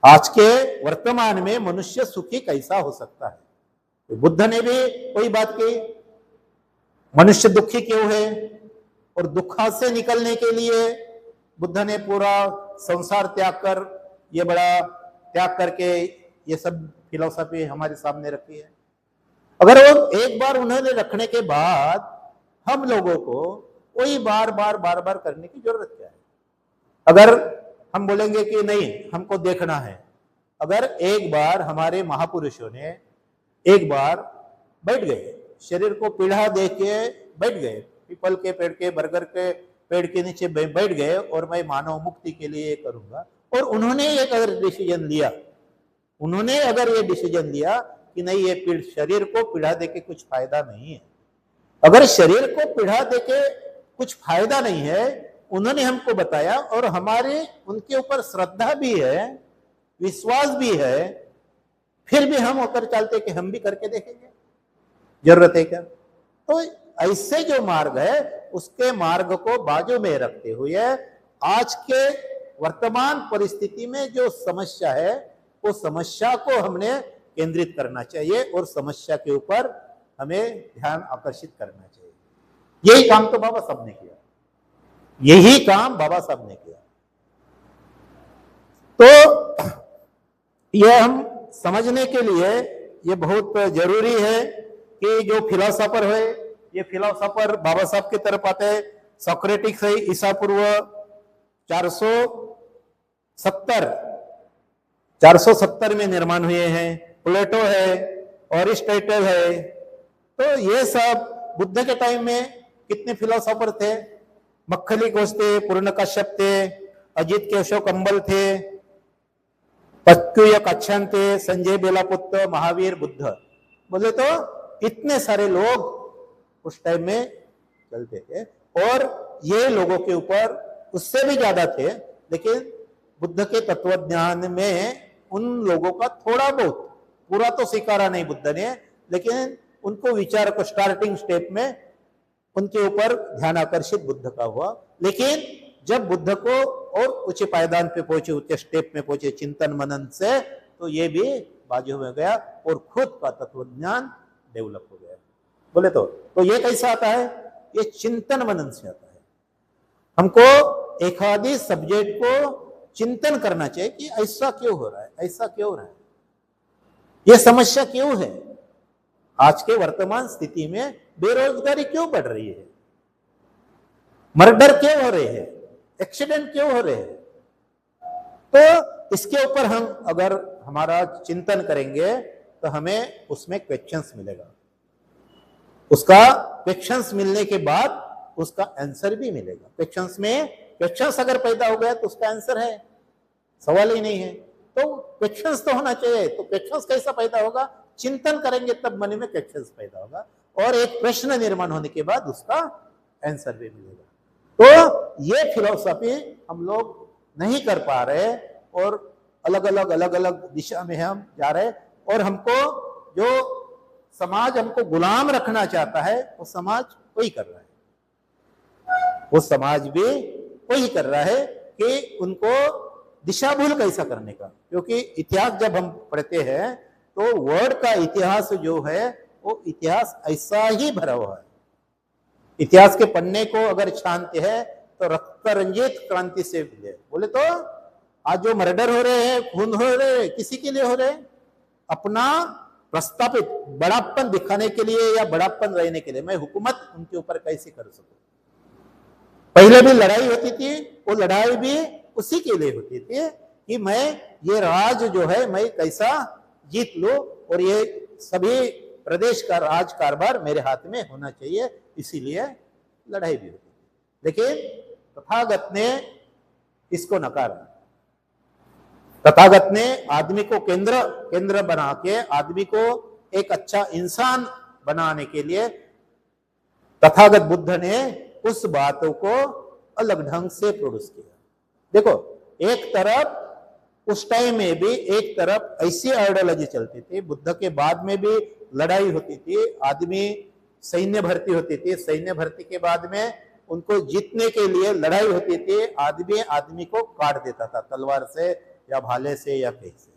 आज के वर्तमान में मनुष्य सुखी कैसा हो सकता है? तो बुद्ध ने भी वही बात की, मनुष्य दुखी क्यों है, और दुखा से निकलने के लिए बुद्ध ने पूरा संसार त्याग कर, ये बड़ा त्याग करके ये सब फिलॉसफी हमारे सामने रखी है। अगर वो एक बार उन्होंने रखने के बाद हम लोगों को वही बार बार बार बार करने की जरूरत क्या है? अगर हम बोलेंगे कि नहीं हमको देखना है, अगर एक बार हमारे महापुरुषों ने एक बार बैठ गए, शरीर को पीढ़ा दे के बैठ गए, पीपल के पेड़ के, बरगद के पेड़ के नीचे बैठ गए और मैं मानव मुक्ति के लिए ये करूंगा, और उन्होंने एक अगर डिसीजन लिया, उन्होंने अगर ये डिसीजन लिया कि नहीं ये शरीर को पीढ़ा देके कुछ फायदा नहीं है, अगर शरीर को पीढ़ा देके कुछ फायदा नहीं है, उन्होंने हमको बताया और हमारे उनके ऊपर श्रद्धा भी है, विश्वास भी है, फिर भी हम होकर चलते कि हम भी करके देखेंगे, जरूरत है क्या? तो ऐसे जो मार्ग है उसके मार्ग को बाजू में रखते हुए आज के वर्तमान परिस्थिति में जो समस्या है वो समस्या को हमने केंद्रित करना चाहिए और समस्या के ऊपर हमें ध्यान आकर्षित करना चाहिए। यही काम तो बाबा साहब ने किया, यही काम बाबा साहब ने किया। तो यह हम समझने के लिए ये बहुत जरूरी है कि जो फिलोसोफर है, ये फिलोसोफर बाबा साहब की तरफ आते हैं। सोक्रेटिस है, ईसा पूर्व 470 में निर्माण हुए हैं। प्लेटो है, अरिस्टोटल है। तो ये सब बुद्ध के टाइम में कितने फिलोसोफर थे? मक्खली घोष थे, पूर्ण कश्यप थे, अजित केशव कंबल थे, पक्यूय कच्छन थे, संजय बेलापुत्र, महावीर, बुद्ध, बोले तो इतने सारे लोग उस टाइम में चलते थे। और ये लोगों के ऊपर उससे भी ज्यादा थे, लेकिन बुद्ध के तत्वज्ञान में उन लोगों का थोड़ा बहुत, पूरा तो स्वीकारा नहीं बुद्ध ने, लेकिन उनको विचार को स्टार्टिंग स्टेप में उनके ऊपर ध्यान आकर्षित बुद्ध का हुआ। लेकिन जब बुद्ध को और ऊंचे पायदान पे पहुंचे, ऊंचे स्टेप में पहुंचे चिंतन मनन से, तो ये भी बाजू में गया और खुद का तत्वज्ञान डेवलप हो गया। बोले तो ये कैसा आता है? ये चिंतन मनन से आता है। हमको एक आदि सब्जेक्ट को चिंतन करना चाहिए कि ऐसा क्यों हो रहा है, ऐसा क्यों हो रहा है, ये समस्या क्यों है, आज के वर्तमान स्थिति में बेरोजगारी क्यों बढ़ रही है, मर्डर क्यों हो रहे हैं, एक्सीडेंट क्यों हो रहे हैं। तो इसके ऊपर हम अगर हमारा चिंतन करेंगे तो हमें उसमें क्वेश्चंस मिलेगा, उसका क्वेश्चंस मिलने के बाद उसका आंसर भी मिलेगा। क्वेश्चंस में क्वेश्चंस अगर पैदा हो गया तो उसका आंसर है, सवाल ही नहीं है। तो क्वेश्चंस तो होना चाहिए। तो क्वेश्चंस कैसा पैदा होगा? चिंतन करेंगे तब मन में क्वेश्चंस पैदा होगा, और एक प्रश्न निर्माण होने के बाद उसका आंसर भी मिलेगा। तो ये फिलॉसफी हम लोग नहीं कर पा रहे और अलग अलग दिशा में हम जा रहे, और हमको जो समाज हमको गुलाम रखना चाहता है वो समाज वही कर रहा है, वो समाज भी वही कर रहा है कि उनको दिशा भूल कैसा करने का। क्योंकि इतिहास जब हम पढ़ते हैं तो वर्ल्ड का इतिहास जो है वो इतिहास ऐसा ही भरा हुआ है। इतिहास के पन्ने को अगर छानते हैं तो रक्त रंजित क्रांति से मिले। बोले तो आज जो मर्डर हो रहे हैं, खून हो रहे हैं, किसी के लिए हो रहे हैं? अपना प्रस्तापित बड़ापन दिखाने के लिए या बड़ापन रहने के लिए। मैं हुकूमत उनके ऊपर कैसे कर सकूं? पहले भी लड़ाई होती थी, वो लड़ाई भी उसी के लिए होती थी कि मैं ये राज जो है मैं कैसा जीत लूं, और ये सभी प्रदेश का राज कारभार मेरे हाथ में होना चाहिए, इसीलिए लड़ाई भी होती थी। लेकिन तथागत ने इसको नकारा। तथागत ने आदमी को केंद्र बना के आदमी को एक अच्छा इंसान बनाने के लिए तथागत बुद्ध ने उस बातों को अलग ढंग से प्रोड्यूस किया। देखो, एक तरफ उस टाइम में भी एक तरफ ऐसी आइडियोलॉजी चलती थी, बुद्ध के बाद में भी लड़ाई होती थी, आदमी सैन्य भर्ती होती थी, सैन्य भर्ती के बाद में उनको जीतने के लिए लड़ाई होती थी, आदमी आदमी को काट देता था तलवार से, या भाले से या कहीं से।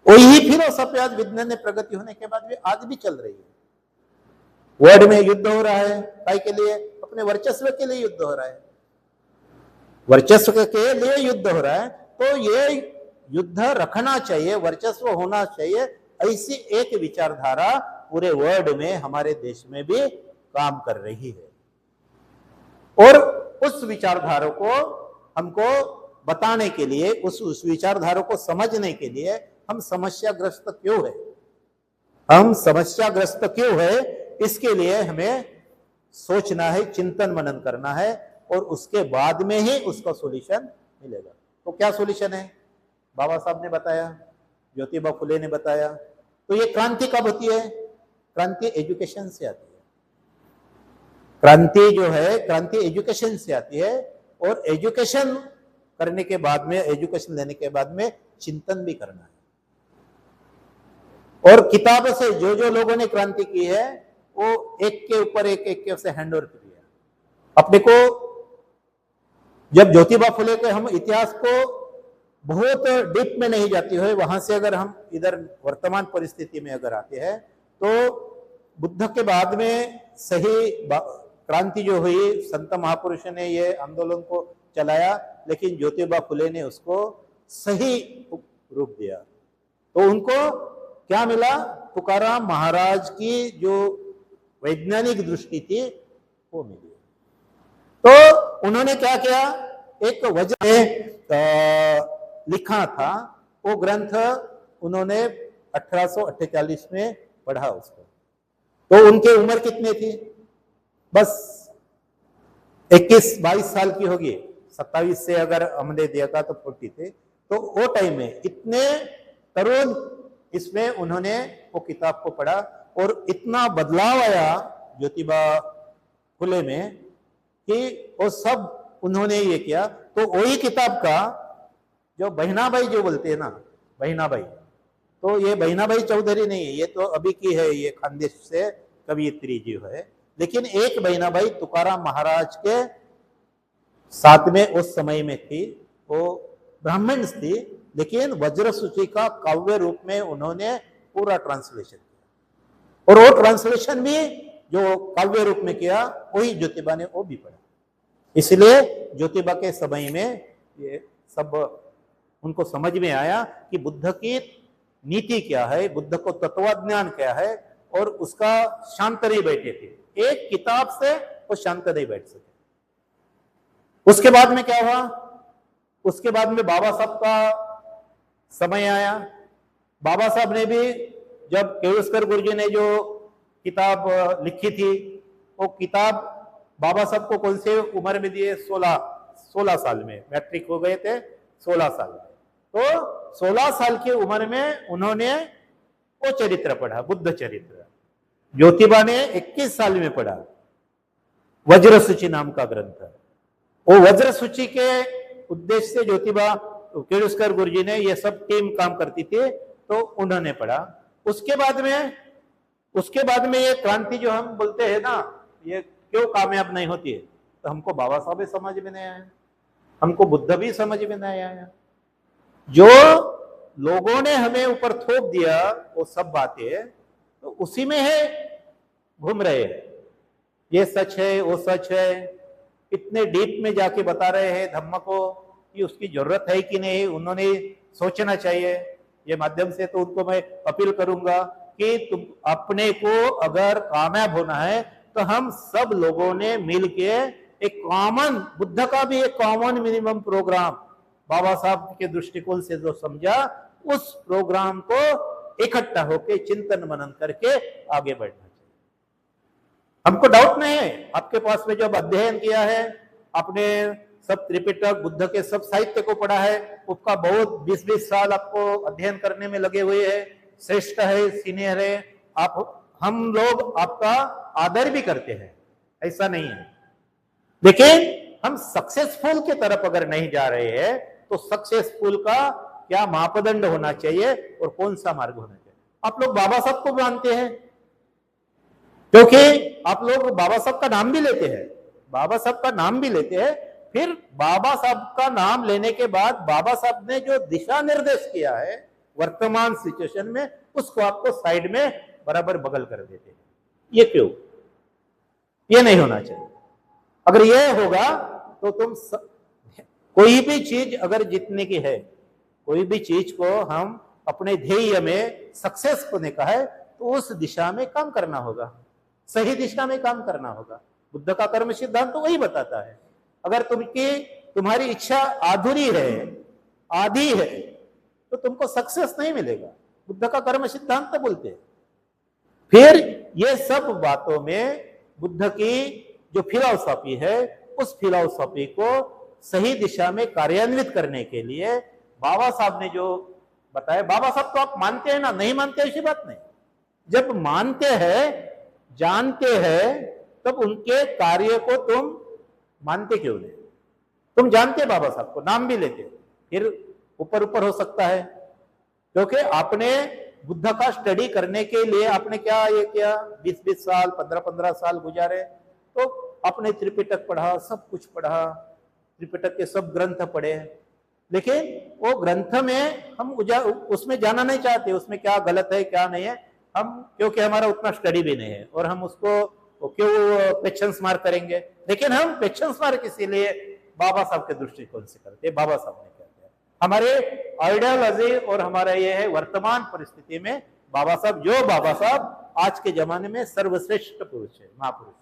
वही फिलोसफी आज विज्ञान में प्रगति होने के बाद भी आज भी चल रही है। वर्ल्ड में युद्ध हो रहा है, काय के लिए? अपने वर्चस्व के लिए युद्ध हो रहा है, वर्चस्व के लिए युद्ध हो रहा है। तो ये युद्ध रखना चाहिए, वर्चस्व होना चाहिए, ऐसी एक विचारधारा पूरे वर्ल्ड में हमारे देश में भी काम कर रही है। और उस विचारधारा को हमको बताने के लिए, उस विचारधारा को समझने के लिए हम समस्याग्रस्त क्यों है, हम समस्याग्रस्त क्यों है, इसके लिए हमें सोचना है, चिंतन मनन करना है, और उसके बाद में ही उसका सॉल्यूशन मिलेगा। तो क्या सॉल्यूशन है? बाबा साहब ने बताया, ज्योतिबा फुले ने बताया। तो ये क्रांति कब होती है? क्रांति एजुकेशन से आती है। क्रांति जो है, क्रांति एजुकेशन से आती है, और एजुकेशन करने के बाद में, एजुकेशन लेने के बाद में चिंतन भी करना है। और किताबों से जो जो लोगों ने क्रांति की है वो एक के ऊपर एक से हैंड ओवर किया। अपने को जब ज्योतिबा फुले के हम इतिहास को बहुत डीप में नहीं जाती है, वहां से अगर हम इधर वर्तमान परिस्थिति में अगर आते हैं तो बुद्ध के बाद में सही क्रांति जो हुई, संत महापुरुषों ने ये आंदोलन को चलाया, लेकिन ज्योतिबा फुले ने उसको सही रूप दिया। तो उनको क्या मिला? तुकाराम महाराज की जो वैज्ञानिक दृष्टि थी वो मिली। तो उन्होंने क्या किया? एक वज्र लिखा था, वो ग्रंथ उन्होंने 1848 में पढ़ा उसको। तो उनकी उम्र कितनी थी? बस 21-22 साल की होगी, 27 से अगर हमने देखा तो 40 थे। तो वो टाइम में इतने तरुण इसमें उन्होंने वो किताब को पढ़ा, और इतना बदलाव आया ज्योतिबा फुले में कि वो सब उन्होंने ये किया। तो वही किताब का जो बहिनाबाई जो बोलते हैं ना, बहिनाबाई, तो ये बहिनाबाई चौधरी नहीं है, ये तो अभी की है, ये खानदेश से कवियत्री जी है। लेकिन एक बहिनाबाई तुकाराम महाराज के साथ में उस समय में थी, वो ब्राह्मण थी, लेकिन वज्रसूची का काव्य रूप में उन्होंने पूरा ट्रांसलेशन किया। और वो ट्रांसलेशन भी जो काव्य रूप में किया, वही ज्योतिबा ने वो भी पढ़ा। इसलिए ज्योतिबा के समय में ये सब उनको समझ में आया कि बुद्ध की नीति क्या है, बुद्ध को तत्वज्ञान क्या है, और उसका शांत नहीं बैठे थे। एक किताब से वो शांत नहीं बैठ सके। उसके बाद में क्या हुआ? उसके बाद में बाबा साहब का समय आया। बाबा साहब ने भी, जब केवस्कर गुरुजी ने जो किताब लिखी थी, वो किताब बाबा साहब को कौन से उम्र में दिए? 16 साल में, मैट्रिक हो गए थे 16 साल में। तो 16 साल की उम्र में उन्होंने वो चरित्र पढ़ा, बुद्ध चरित्र। ज्योतिबा ने 21 साल में पढ़ा, वज्रसूची नाम का ग्रंथ। वो वज्रसूची के उद्देश्य से ज्योतिबा केवस्कर गुरुजी ने, ये सब टीम काम करती थी, तो उन्होंने पढ़ा। उसके बाद में ये क्रांति जो हम बोलते हैं ना, ये क्यों कामयाब नहीं होती है? तो हमको बाबा साहब भी समझ में नहीं आया, हमको बुद्ध भी समझ में नहीं आया। जो लोगों ने हमें ऊपर थोप दिया वो सब बातें, तो उसी में है घूम रहे हैं। ये सच है, वो सच है, इतने डीप में जाके बता रहे हैं धम्म को कि उसकी जरूरत है कि नहीं, उन्होंने सोचना चाहिए। ये माध्यम से तो उनको मैं अपील करूंगा कि तुम अपने को अगर कामयाब होना है तो हम सब लोगों ने मिलके एक कॉमन, बुद्ध का भी एक कॉमन मिनिमम प्रोग्राम बाबा साहब के दृष्टिकोण से जो समझा, उस प्रोग्राम को इकट्ठा होके चिंतन मनन करके आगे बढ़ना चाहिए। हमको डाउट नहीं है, आपके पास में जब अध्ययन किया है, आपने सब त्रिपिटक बुद्ध के सब साहित्य को पढ़ा है, उसका बहुत 20-20 साल आपको अध्ययन करने में लगे हुए है, श्रेष्ठ है, सीनियर है, हम लोग आपका आदर भी करते हैं, ऐसा नहीं है। लेकिन हम सक्सेसफुल के तरफ अगर नहीं जा रहे हैं तो सक्सेसफुल का क्या मापदंड होना चाहिए और कौन सा मार्ग होना चाहिए? आप लोग बाबा साहब को मानते हैं, क्योंकि आप लोग बाबा साहब का नाम भी लेते हैं, बाबा साहब का नाम भी लेते हैं, फिर बाबा साहब का नाम लेने के बाद बाबा साहब ने जो दिशा निर्देश किया है वर्तमान सिचुएशन में, उसको आपको साइड में बराबर बगल कर देते हैं। ये क्यों? ये नहीं होना चाहिए। अगर ये होगा तो कोई भी चीज अगर जीतने की है, कोई भी चीज को हम अपने ध्येय में सक्सेस होने का है, तो उस दिशा में काम करना होगा, सही दिशा में काम करना होगा। बुद्ध का कर्म सिद्धांत तो वही बताता है। अगर तुम्हारी इच्छा अधूरी है, आधी है, तो तुमको सक्सेस नहीं मिलेगा। बुद्ध का कर्म सिद्धांत तो बोलते हैं। फिर ये सब बातों में बुद्ध की जो फिलॉसफी है, उस फिलॉसफी को सही दिशा में कार्यान्वित करने के लिए बाबा साहब ने जो बताया, बाबा साहब तो आप मानते हैं ना, नहीं मानते ऐसी बात नहीं। जब मानते हैं, जानते हैं, तब उनके कार्य को तुम मानते क्यों नहीं? तुम जानते बाबा साहब को, नाम भी लेते, फिर ऊपर ऊपर हो सकता है क्योंकि आपने बुद्ध का स्टडी करने के लिए आपने क्या ये किया, 20-20 साल 15-15 साल गुजारे, तो आपने त्रिपिटक पढ़ा, सब कुछ पढ़ा, त्रिपिटक के सब ग्रंथ पढ़े, लेकिन वो ग्रंथ में हम उसमें जाना नहीं चाहते, उसमें क्या गलत है क्या नहीं है, हम क्योंकि हमारा उतना स्टडी भी नहीं है, और हम उसको क्यों क्वेश्चंस मार्क करेंगे। लेकिन हम क्वेश्चंस मार्क इसीलिए बाबा साहब के दृष्टिकोण से करते, बाबा साहब ने कहते हैं। हमारे आइडियोलॉजी और हमारा ये है वर्तमान परिस्थिति में बाबा साहब, जो बाबा साहब आज के जमाने में सर्वश्रेष्ठ पुरुष है, महापुरुष है,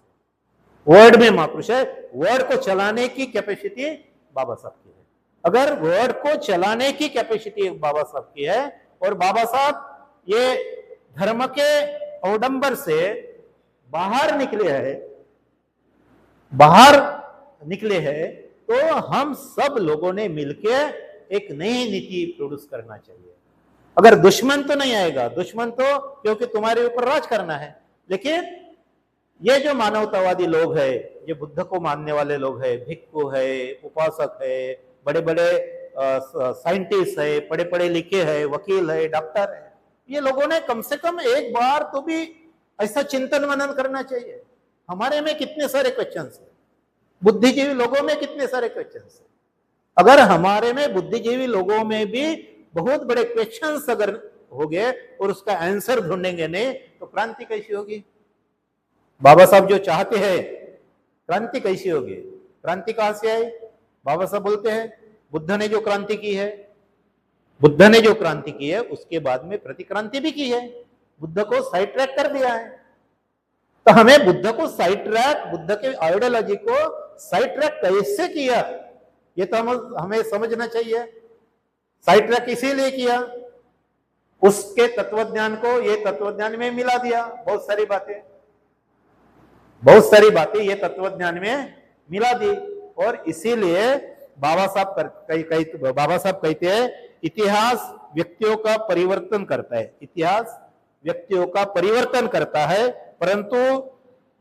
वर्ड में महापुरुष है। वर्ड को चलाने की कैपेसिटी बाबा साहब की है। अगर वर्ड को चलाने की कैपेसिटी बाबा साहब की है, और बाबा साहब ये धर्म के अवडंबर से बाहर निकले हैं, तो हम सब लोगों ने मिलके एक नई नीति प्रोड्यूस करना चाहिए। अगर दुश्मन तो नहीं आएगा, दुश्मन तो क्योंकि तुम्हारे ऊपर राज करना है, लेकिन ये जो मानवतावादी लोग हैं, ये बुद्ध को मानने वाले लोग हैं, भिक्खु है, उपासक है, बड़े बड़े साइंटिस्ट है, पढ़े पढ़े लिखे है, वकील है, डॉक्टर है, ये लोगों ने कम से कम एक बार तो भी ऐसा चिंतन मनन करना चाहिए। हमारे में कितने सारे क्वेश्चंस हैं, बुद्धिजीवी लोगों में कितने सारे क्वेश्चंस हैं। अगर हमारे में बुद्धिजीवी लोगों में भी बहुत बड़े क्वेश्चंस अगर हो गए और उसका आंसर ढूंढेंगे नहीं, तो क्रांति कैसी होगी? बाबा साहब जो चाहते हैं क्रांति कैसी होगी? क्रांति कहां से आई? बाबा साहब बोलते हैं बुद्ध ने जो क्रांति की है, बुद्ध ने जो क्रांति की है उसके बाद में प्रतिक्रांति भी की है, बुद्ध को साइड ट्रैक कर दिया है। तो हमें बुद्ध को साइड ट्रैक, बुद्ध के आइडियोलॉजी को साइड ट्रैक कैसे किया, ये तो हमें समझना चाहिए। साइड ट्रैक इसीलिए किया, उसके तत्वज्ञान को ये तत्वज्ञान में मिला दिया, बहुत सारी बातें ये तत्वज्ञान में मिला दी, और इसीलिए बाबा साहब कहते हैं इतिहास व्यक्तियों का परिवर्तन करता है, इतिहास व्यक्तियों का परिवर्तन करता है, परंतु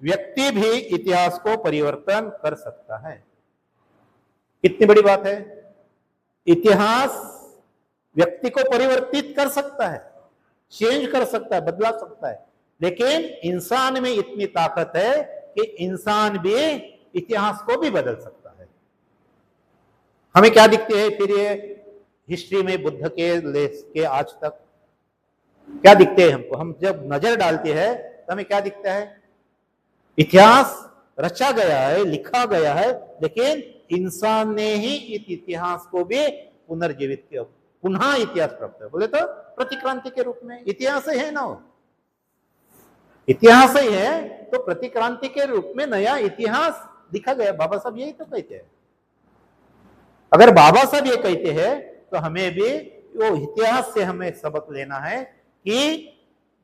व्यक्ति भी इतिहास को परिवर्तन कर सकता है। कितनी बड़ी बात है! इतिहास व्यक्ति को परिवर्तित कर सकता है, चेंज कर सकता है, बदला सकता है, लेकिन इंसान में इतनी ताकत है कि इंसान भी इतिहास को भी बदल सकता है। हमें क्या दिखते हैं फिर ये हिस्ट्री में बुद्ध के आज तक क्या दिखते हैं हमको? हम जब नजर डालते हैं तो हमें क्या दिखता है? इतिहास रचा गया है, लिखा गया है, लेकिन इंसान ने ही इस इतिहास को भी पुनर्जीवित किया, पुनः इतिहास प्राप्त है। बोले तो प्रतिक्रांति के रूप में इतिहास ही है ना, इतिहास ही है, तो प्रतिक्रांति के रूप में नया इतिहास दिखा गया। बाबा साहब यही तो कहते हैं। अगर बाबा साहब ये कहते हैं तो हमें भी वो इतिहास से हमें सबक लेना है कि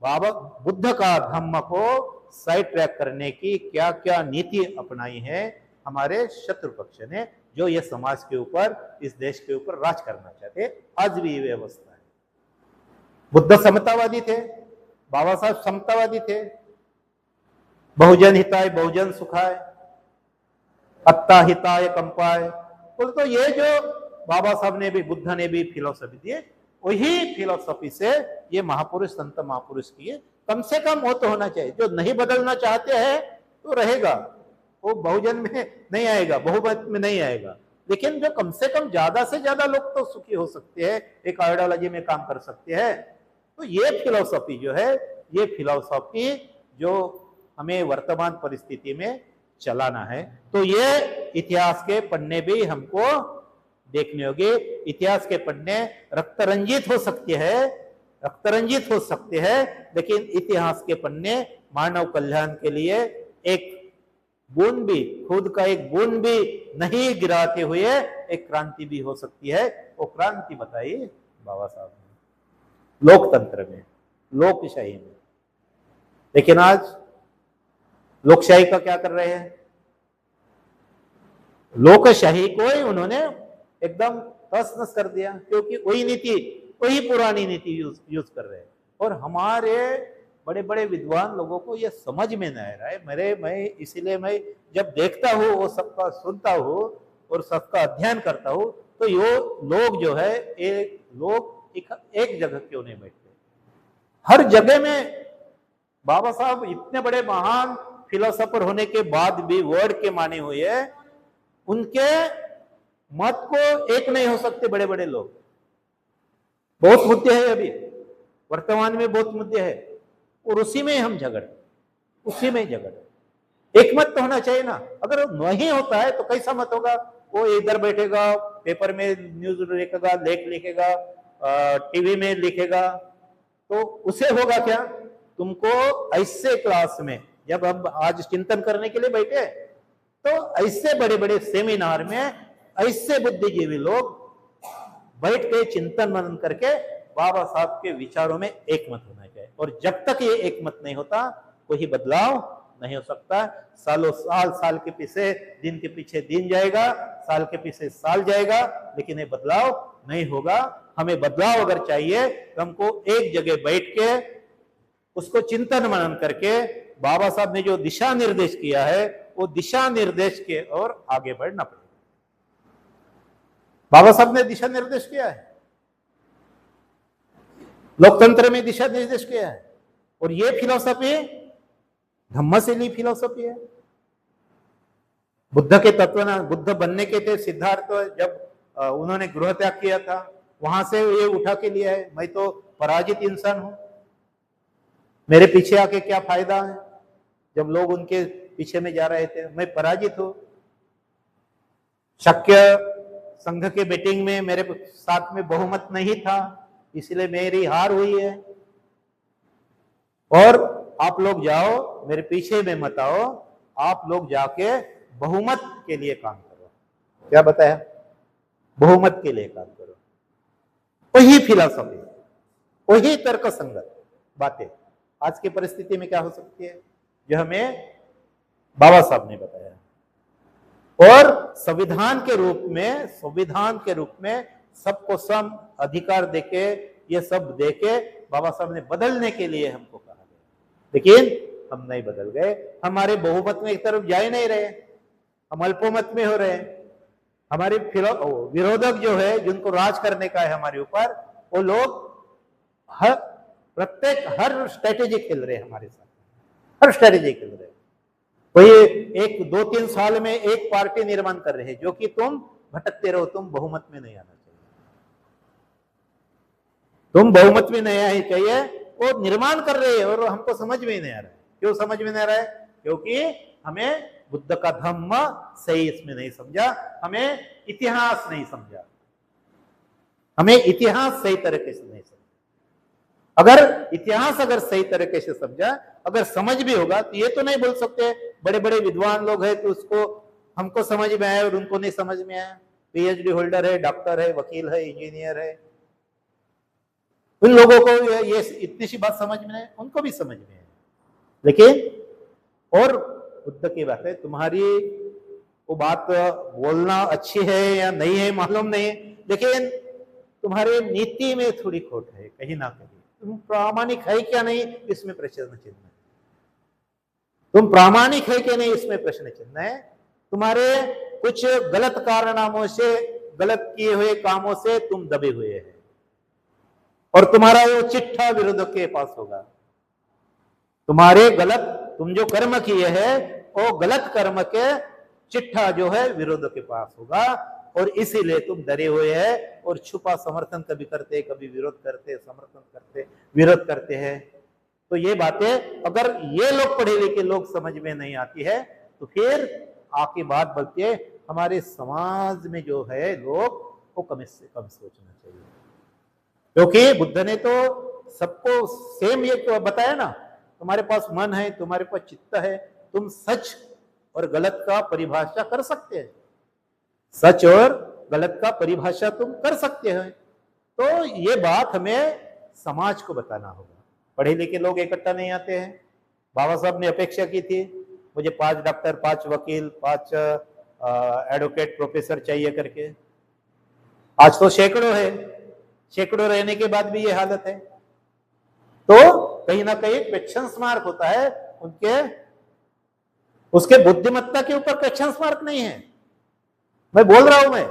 बाबा बुद्ध का धम्म को साइड ट्रैक करने की क्या क्या नीति अपनाई है हमारे शत्रु पक्ष ने, जो ये समाज के ऊपर, इस देश के ऊपर राज करना चाहते। आज भी ये व्यवस्था है। बुद्ध समतावादी थे, बाबा साहब समतावादी थे, बहुजन हिताय बहुजन सुखाय, अत्ता हिताय कंपाय। तो ये जो बाबा साहब ने भी, बुद्ध ने भी फिलोसफी दी, वही फिलोसफी से ये महापुरुष, संत महापुरुष किए। कम से कम वो तो होना चाहिए। जो नहीं बदलना चाहते हैं तो रहेगा, वो बहुजन में नहीं आएगा, बहुमत में नहीं आएगा, लेकिन जो कम से कम ज्यादा से ज्यादा लोग तो सुखी हो सकते हैं, एक आइडियोलॉजी में काम कर सकते हैं। तो ये फिलॉसफी जो है, ये फिलॉसफी जो हमें वर्तमान परिस्थिति में चलाना है, तो ये इतिहास के पन्ने भी हमको देखने होंगे। इतिहास के पन्ने रक्त रंजित हो सकते हैं, रक्त रंजित हो सकते हैं, लेकिन इतिहास के पन्ने मानव कल्याण के लिए एक बूंद भी, खुद का एक बूंद भी नहीं गिराते हुए एक क्रांति भी हो सकती है। वो क्रांति बताई बाबा साहब ने लोकतंत्र में, लोकशाही में। लेकिन आज लोकशाही का क्या कर रहे हैं? लोकशाही को ही उन्होंने एकदम तस-नस कर दिया, क्योंकि वही नीति, वही पुरानी नीति यूज कर रहे हैं। और हमारे बड़े बड़े विद्वान लोगों को ये समझ में नहीं आ रहा है। मैं इसीलिए मैं जब देखता हूँ, वो सबका सुनता हूँ और सबका अध्ययन करता हूँ, तो ये लोग जो है, एक जगह क्यों नहीं बैठते? हर जगह में बाबा साहब इतने बड़े महान फिलोसोफर होने के बाद भी वर्ड के माने हुए हैं, उनके मत को एक नहीं हो सकते बड़े बड़े लोग। बहुत मुद्दे हैं अभी वर्तमान में, बहुत मुद्दे हैं, और उसी में हम झगड़े, उसी में झगड़े। एक मत तो होना चाहिए ना। अगर नहीं होता है तो कैसा मत होगा? वो इधर बैठेगा, पेपर में न्यूज लिखेगा, लेख लिखेगा, टीवी में लिखेगा, तो उसे होगा क्या? तुमको ऐसे क्लास में, जब हम आज चिंतन करने के लिए बैठे, तो ऐसे बड़े बड़े सेमिनार में ऐसे बुद्धिजीवी लोग बैठ के चिंतन मनन करके बाबा साहब के विचारों में एक मत होना चाहिए। और जब तक ये एक मत नहीं होता, कोई बदलाव नहीं हो सकता। सालों साल, साल के पीछे दिन के पीछे दिन जाएगा, साल के पीछे साल जाएगा, लेकिन ये बदलाव नहीं होगा। हमें बदलाव अगर चाहिए तो हमको एक जगह बैठ के उसको चिंतन मनन करके बाबा साहब ने जो दिशा निर्देश किया है, वो दिशा निर्देश के और आगे बढ़ना पड़ेगा। बाबा साहब ने दिशा निर्देश किया है, लोकतंत्र में दिशा निर्देश किया है, और ये फिलॉसफी धम्मशैली फिलॉसफी है। बुद्ध के तत्व, बुद्ध बनने के थे सिद्धार्थ, जब उन्होंने गृह त्याग किया था, वहां से ये उठा के लिया है। मैं तो पराजित इंसान हूं, मेरे पीछे आके क्या फायदा है? जब लोग उनके पीछे में जा रहे थे, मैं पराजित हूं। शक्य संघ के मीटिंग में मेरे साथ में बहुमत नहीं था, इसलिए मेरी हार हुई है। और आप लोग जाओ, मेरे पीछे में मत आओ, आप लोग जाके बहुमत के लिए काम करो। क्या बताया? बहुमत के लिए काम करो। वही फिलॉसफी, वही तर्क संगत बातें आज की परिस्थिति में क्या हो सकती है, जो हमें बाबा साहब ने बताया। और संविधान के रूप में सबको सम अधिकार देके, ये सब देके बाबा साहब ने बदलने के लिए हमको कहा गया, लेकिन हम नहीं बदल गए। हमारे बहुमत में एक तरफ जा ही नहीं रहे, हम अल्पमत में हो रहे हैं। हमारे विरोधक जो है, जिनको राज करने का है हमारे ऊपर, वो लोग हर स्ट्रेटेजी खेल रहे हैं हमारे साथ, हर स्ट्रेटेजी खेल रहे हैं। वही 1-2-3 साल में एक पार्टी निर्माण कर रहे हैं, जो कि तुम भटकते रहो, तुम बहुमत में नहीं आना चाहिए, तुम बहुमत में नहीं आनी चाहिए। वो निर्माण कर रहे हैं और हमको समझ में नहीं आ रहा है। क्यों समझ में नहीं आ रहा है? क्योंकि हमें बुद्ध का धम्म सही इसमें नहीं समझा, हमें इतिहास नहीं समझा, हमें इतिहास सही तरीके से नहीं समझा। अगर इतिहास अगर सही तरीके से समझा, अगर समझ भी होगा, तो ये तो नहीं बोल सकते बड़े बड़े विद्वान लोग हैं तो उसको हमको समझ में आया और उनको नहीं समझ में आया। पीएचडी होल्डर है, डॉक्टर है, वकील है, इंजीनियर है, उन लोगों को ये इतनी सी बात समझ में है, उनको भी समझ में है। लेकिन और बुद्ध की बात है, तुम्हारी वो बात बोलना अच्छी है या नहीं है मालूम नहीं, लेकिन तुम्हारे नीति में थोड़ी खोट है कहीं ना कहीं। तुम प्रामाणिक है क्या नहीं, इसमें प्रश्न चिन्ह है। तुम प्रामाणिक है क्या नहीं, इसमें प्रश्न चिन्ह है। तुम्हारे कुछ गलत कारनामों से, गलत किए हुए कामों से तुम दबे हुए हैं, और तुम्हारा वो चिट्ठा विरोधक के पास होगा। तुम्हारे गलत, तुम जो कर्म किए हैं वो गलत कर्म के चिट्ठा जो है विरोध के पास होगा, और इसीलिए तुम डरे हुए हैं और छुपा समर्थन कभी करते, कभी विरोध करते, समर्थन करते, विरोध करते हैं। तो ये बातें अगर ये लोग पढ़े लिखे लोग समझ में नहीं आती है, तो फिर आके बात बोलती है हमारे समाज में जो है लोग को कम से कम सोचना चाहिए, क्योंकि बुद्ध ने तो सबको सेम ये बताया ना, तुम्हारे पास मन है, तुम्हारे पास चित्त है, तुम सच और गलत का परिभाषा कर सकते हैं, सच और गलत का परिभाषा तुम कर सकते हैं। तो ये बात हमें समाज को बताना होगा। पढ़े लिखे लोग इकट्ठा नहीं आते हैं। बाबा साहब ने अपेक्षा की थी मुझे 5 डॉक्टर, 5 वकील, 5 एडवोकेट, प्रोफेसर चाहिए करके। आज तो सैकड़ों है, सैकड़ों रहने के बाद भी ये हालत है। तो कहीं ना कहीं क्वेश्चन मार्क होता है उनके, उसके बुद्धिमत्ता के ऊपर क्वेश्चन मार्क नहीं है। मैं बोल रहा हूं मैं,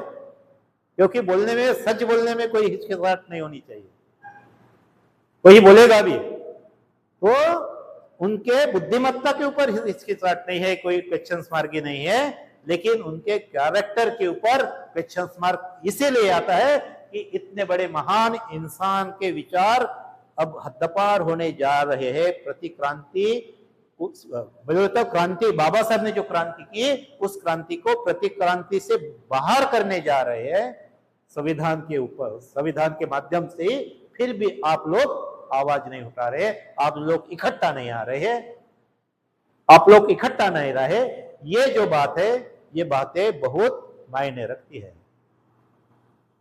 क्योंकि बोलने में, सच बोलने में कोई हिचकिचाहट नहीं होनी चाहिए। कोई बोलेगा भी तो उनके बुद्धिमत्ता के ऊपर हिचकिचाहट नहीं है, कोई क्वेश्चन मार्क ही नहीं है, लेकिन उनके कैरेक्टर के ऊपर क्वेश्चन मार्क इसीलिए आता है कि इतने बड़े महान इंसान के विचार अब हद्दपार होने जा रहे हैं। प्रतिक्रांति, क्रांति, बाबा साहब ने जो क्रांति की, उस क्रांति को प्रतिक्रांति से बाहर करने जा रहे हैं संविधान के ऊपर, संविधान के माध्यम से। फिर भी आप लोग आवाज नहीं उठा रहे, आप लोग इकट्ठा नहीं आ रहे, आप लोग इकट्ठा नहीं रहे। ये जो बात है, ये बातें बहुत मायने रखती है,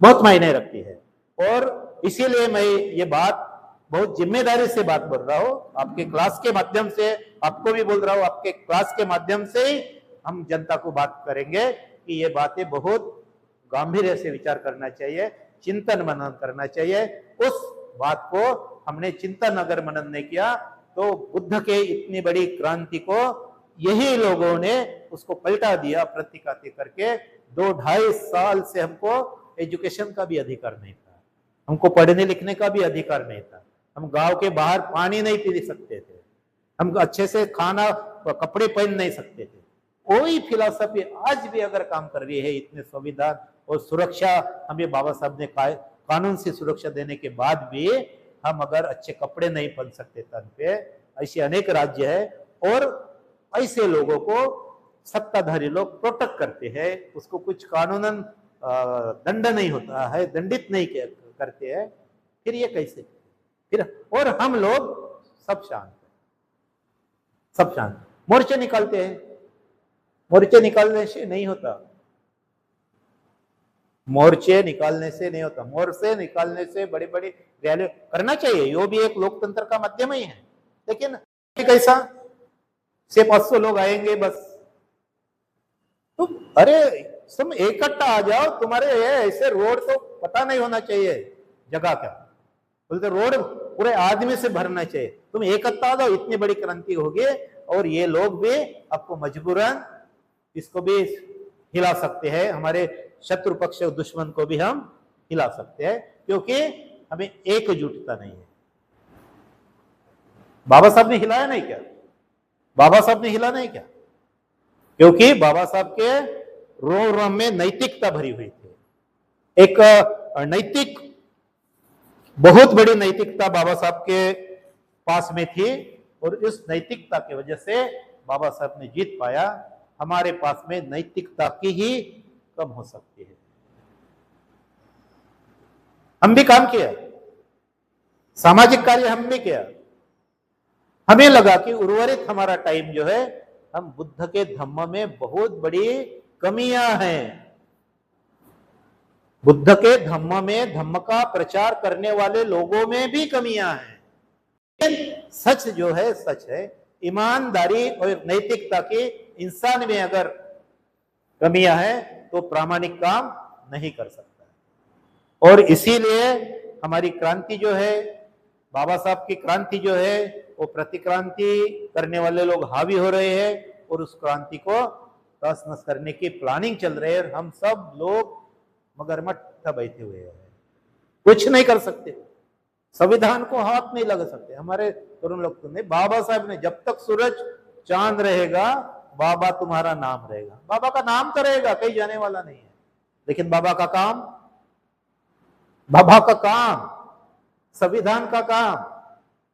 बहुत मायने रखती है। और इसीलिए मैं ये बात बहुत जिम्मेदारी से बात बोल रहा हूं, आपके क्लास के माध्यम से आपको भी बोल रहा हूं, आपके क्लास के माध्यम से ही हम जनता को बात करेंगे कि ये बातें बहुत गंभीर से विचार करना चाहिए, चिंतन मनन करना चाहिए। उस बात को हमने चिंतन अगर मनन नहीं किया तो बुद्ध के इतनी बड़ी क्रांति को यही लोगों ने उसको पलटा दिया प्रतिकाते करके। 2-2.5 साल से हमको एजुकेशन का भी अधिकार नहीं था, हमको पढ़ने लिखने का भी अधिकार नहीं था, हम गांव के बाहर पानी नहीं पी सकते थे, हम अच्छे से खाना कपड़े पहन नहीं सकते थे। कोई फिलॉसफी आज भी अगर काम कर रही है, इतने संविधान और सुरक्षा हमें बाबा साहब ने कानून से सुरक्षा देने के बाद भी हम अगर अच्छे कपड़े नहीं पहन सकते तन पे, ऐसे अनेक राज्य है। और ऐसे लोगों को सत्ताधारी लोग प्रोटेक्ट करते हैं, उसको कुछ कानूनन दंड नहीं होता है, दंडित नहीं करते हैं, फिर ये कैसे फिर? और हम लोग सब शांत, सब शांत, मोर्चे निकालते हैं। मोर्चे निकालने से नहीं होता, मोर्चे निकालने से नहीं होता, मोर्चे निकालने से बड़ी बड़ी रैली करना चाहिए, यो भी एक लोकतंत्र का माध्यम ही है। लेकिन कैसा से 500 लोग आएंगे बस, तो अरे तुम इकट्ठा आ जाओ, तुम्हारे ऐसे रोड तो पता नहीं होना चाहिए जगह का, बोलते रोड पूरे आदमी से भरना चाहिए। तुम इकट्ठा आ जाओ, इतनी बड़ी क्रांति होगी और ये लोग भी आपको मजबूरन इसको भी हिला सकते हैं, हमारे शत्रु पक्ष दुश्मन को भी हम हिला सकते हैं, क्योंकि हमें एकजुटता नहीं है। बाबा साहब ने हिलाया नहीं क्या? बाबा साहब ने हिला नहीं क्या? क्योंकि बाबा साहब के रोम रोम में नैतिकता भरी हुई थी, एक नैतिक, बहुत बड़ी नैतिकता बाबा साहब के पास में थी, और इस नैतिकता की वजह से बाबा साहब ने जीत पाया। हमारे पास में नैतिकता की ही कम हो सकती है। हम भी काम किया, सामाजिक कार्य हम भी किया, हमें लगा कि उर्वरित हमारा टाइम जो है, हम बुद्ध के धम्म में बहुत बड़ी कमियां हैं। बुद्ध के धम्म में, धम्म का प्रचार करने वाले लोगों में भी कमियां हैं। लेकिन सच जो है सच है, ईमानदारी और नैतिकता की इंसान में अगर कमियां हैं तो प्रामाणिक काम नहीं कर सकता। और इसीलिए हमारी क्रांति जो है, बाबा साहब की क्रांति जो है, वो प्रतिक्रांति करने वाले लोग हावी हो रहे हैं और उस क्रांति को तहस नहस करने की प्लानिंग चल रही है। हम सब लोग मगरमट्ठ बैठे हुए हैं, कुछ नहीं कर सकते, संविधान को हाथ नहीं लगा सकते। हमारे तरुण लोग तो नहीं, बाबा साहब ने जब तक सूरज चांद रहेगा बाबा तुम्हारा नाम रहेगा। बाबा का नाम तो रहेगा, कहीं जाने वाला नहीं है, लेकिन बाबा का काम, बाबा का काम, संविधान का काम,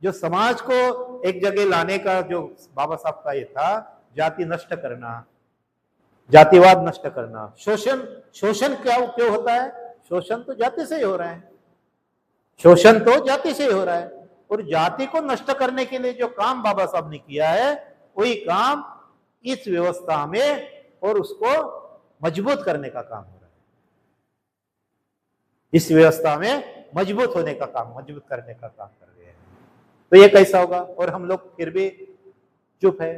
जो समाज को एक जगह लाने का जो बाबा साहब का ये था, जाति नष्ट करना, जातिवाद नष्ट करना, शोषण, शोषण क्या क्यों होता है? शोषण तो जाति से ही हो रहा है, शोषण तो जाति से ही हो रहा है। और जाति को नष्ट करने के लिए जो काम बाबा साहब ने किया है, वही काम इस व्यवस्था में और उसको मजबूत करने का काम हो रहा है। इस व्यवस्था में मजबूत होने का काम, मजबूत करने का काम कर रहे हैं। तो ये कैसा होगा? और हम लोग फिर भी चुप है।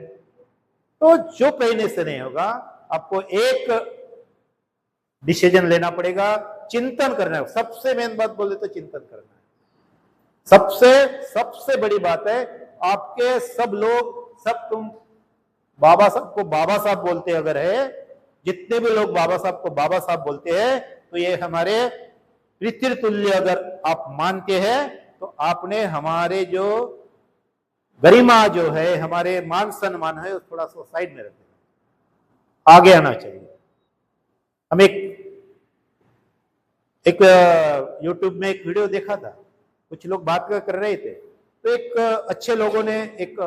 तो चुप रहने से नहीं होगा, आपको एक डिसीजन लेना पड़ेगा, चिंतन करना है। सबसे मेन बात बोले तो चिंतन करना है। सबसे बड़ी बात है, आपके सब लोग, सब तुम बाबा साहब को बाबा साहब बोलते अगर है, जितने भी लोग बाबा साहब को बाबा साहब बोलते हैं, तो ये हमारे पितृतुल्य अगर आप मानते हैं, तो आपने हमारे जो गरिमा जो है, हमारे मान सम्मान है, थोड़ा सा साइड में रख देना, आगे आना चाहिए। हम एक यूट्यूब में एक वीडियो देखा था, कुछ लोग बात कर रहे थे, तो एक अच्छे लोगों ने एक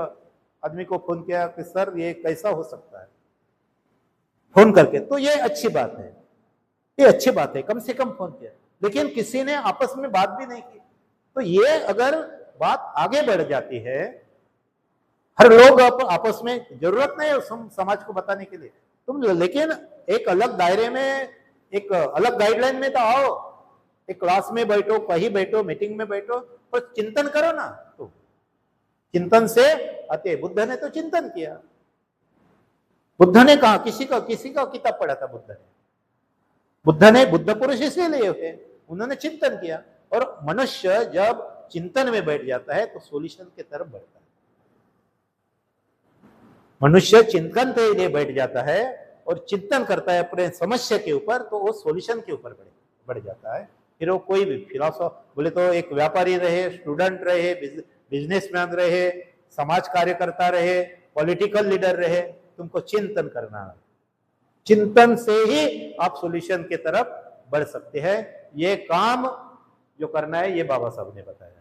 आदमी को फोन किया कि सर ये कैसा हो सकता है, फोन करके। तो ये अच्छी बात है, ये अच्छी बात है, कम से कम फोन किया, लेकिन किसी ने आपस में बात भी नहीं की। तो ये अगर बात आगे बढ़ जाती है, हर लोग आपस में, जरूरत नहीं है समाज को बताने के लिए तुम, लेकिन एक अलग दायरे में, एक अलग गाइडलाइन में तो आओ, एक क्लास में बैठो, कहीं बैठो, मीटिंग में बैठो और चिंतन करो ना। तो चिंतन से आते, बुद्ध ने तो चिंतन किया। बुद्ध ने कहा, किसी का किताब पढ़ा था बुद्ध ने बुद्ध पुरुष इसलिए लिए हुए, उन्होंने चिंतन किया। और मनुष्य जब चिंतन में बैठ जाता है तो सॉल्यूशन की तरफ बढ़ता है। मनुष्य चिंतन के लिए बैठ जाता है और चिंतन करता है अपने समस्या के ऊपर, तो वो सॉल्यूशन के ऊपर बढ़ जाता है। फिर वो कोई भी फिलोसोफर बोले तो एक व्यापारी रहे, स्टूडेंट रहे, बिजनेसमैन रहे, समाज कार्यकर्ता रहे, पॉलिटिकल लीडर रहे, तुमको चिंतन करना है। चिंतन से ही आप सॉल्यूशन की तरफ बढ़ सकते हैं। ये काम जो करना है, ये बाबा साहब ने बताया।